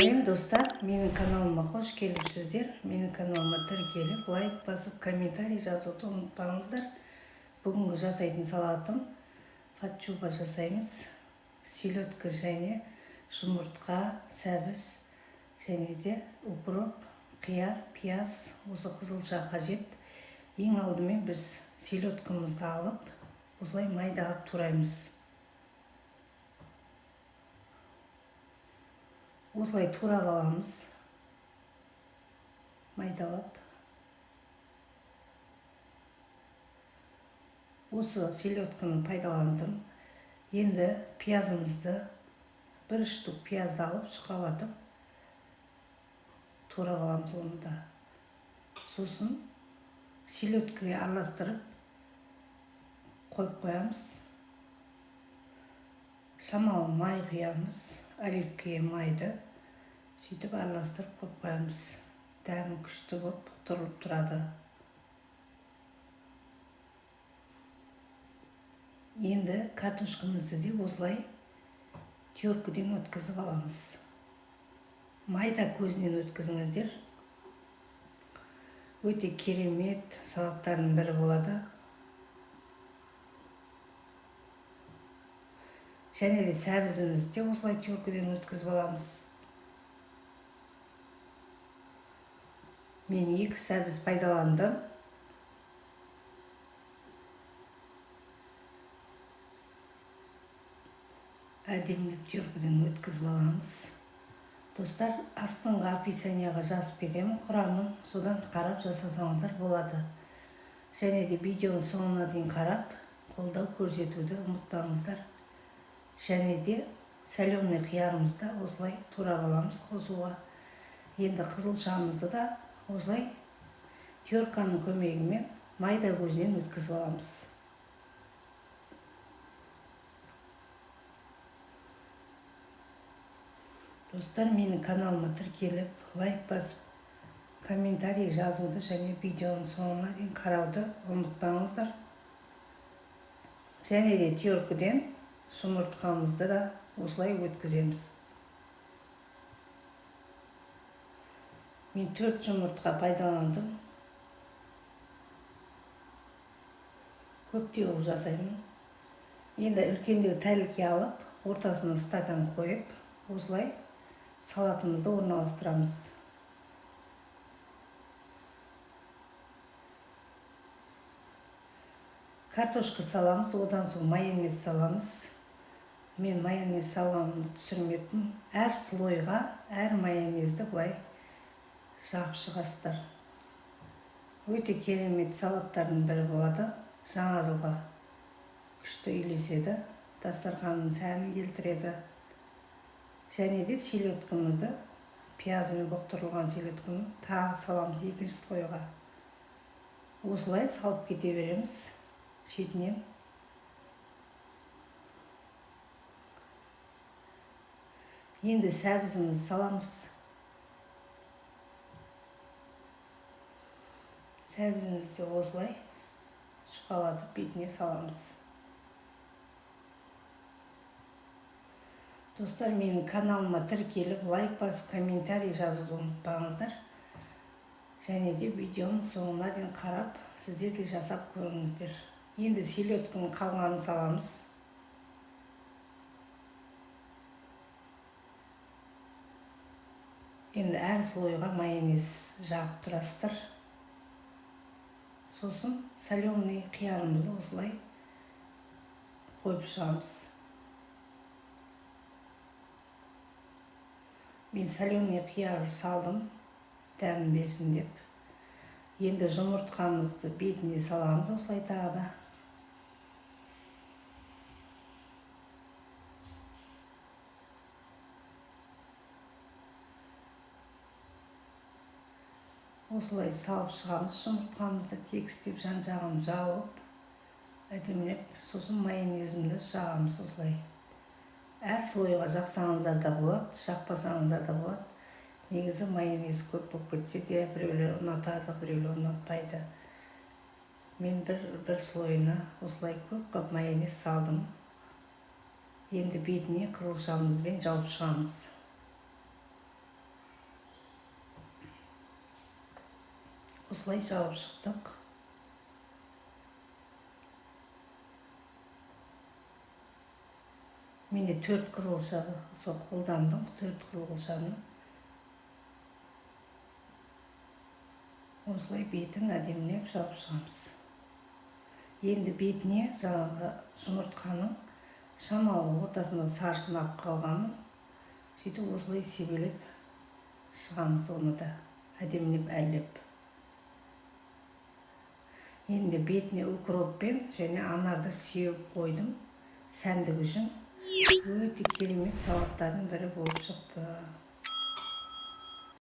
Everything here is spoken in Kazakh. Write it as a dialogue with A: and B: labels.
A: Сәлем достар, менің каналыма қош келіпсіздер. Менің каналыма тіркеліп, лайк басып, комментарий жазуды ұмытпаңыздар. Бүгінгі жасайтын салатым фатчуба жасаймыз. Селедка және жұмыртқа, сәбіз және де укроп, қияр, пияз, осы қызылша қажет. Ең алдымен біз селедкамызды алып, осылай майдалап тураймыз. Осылай турап аламыз, майдалап. Осы селедканы пайдаландым. Енді пиязымызды, бір штук пиязды алып, шұқалатып, турап аламыз оны да. Сосын селедкаға араластырып қойып қоямыз. Шамалы май құямыз, оливкіге майды. Сөйтіп араластырып қойып қоямыз. Дәмі күшті болып бұқтырылып тұрады. Енді картошкамызды де осылай теркіден өткізіп аламыз. Майда көзінен өткізіңіздер. Өте керемет салаттардың бірі болады. Және де сәбізімізді де осылай теркіден өткізіп аламыз. Мен 2 сәбіз пайдаландым. Әдемілеп теркіден өткізіп аламыз. Достар, астыңғы описанияға жазып кетемін құрамын, содан қарап жасасаңыздар болады. Және де видеоның соңына дейін қарап, қолдау көрсетуді ұмытпаңыздар. Және де соленый қиярымызды осылай турап аламыз қосуға. Енді қызылшамызды да осылай терканың көмегімен майда көзінен өткізіп аламыз. Достар, менің каналыма тіркеліп, лайк басып, комментарий жазуды және видеоның соңына дейін қарауды ұмытпаңыздар. Және де теркіден жұмыртқамызды да осылай өткіземіз. Мен 4 жұмыртқа пайдаландым. Көптеу жасаймын. Енді үлкендеу тәлікке алып, ортасына стакан қойып, осылай салатымызды орналастырамыз. Картошка саламыз, одан соң майонез саламыз. Мен майонез саламды түсірмеппін. Әр слойға, әр майонезді бұлай жағып шығасыздар. Өте керемет салаттардың бірі болады. Жаңа жылға күшті үйлеседі. Дастарханның сәнін келтіреді. Және де селедкамызды, пиязымен бұқтырылған селедканы тағы саламыз 2 слойға. Осылай салып кете береміз шетінен. Енді сәбізімізді саламыз. Сәбізімізді осылай шұқалатып бетіне саламыз. Достар, менің каналыма тіркеліп, лайк басып, комментарий жазуды ұмытпаңыздар. Және де видеоның соңына дейін қарап, сіздер де жасап көріңіздер. Енді селедканың қалғанын саламыз. Енді әр слойға майонез жағып тұрасыздар. Сосын соленый қиярымызды осылай қойып шығамыз. Мен соленый қияр салдым, дәмін берсін деп. Енді жұмыртқамызды бетіне саламыз осылай тағы да. Осылай салып шығамыз, жұмыртқамызды тегістеп жан-жағын жауып, әдемілеп, сосын майонезімді жағамыз осылай. Әр слойға жақсаңыздар да болады, жақпасаңыздар да болады. Негізі майонез көп болып кетсе де біреулер ұнатады, біреулер ұнатпайды. Мен бір слойына осылай көп қып майонез салдым. Енді бетіне қызылшамызбен жауып шығамыз. осылай жауып шықтық. Мен 4 қызылша сол қолдандым, 4 қызылшаны. Осылай бетін әдемілеп жауып шығамыз. Енді бетіне жаңағы жұмыртқаның шамалы ортасында сарысын алып қалғанмын. Сөйтіп осылай себелеп шығамыз, оны да әдемілеп әрлеп. Енді бетіне укроппен және анарды сеуіп қойдым. Сәндік үшін өте керемет салаттардың бірі болып шықты.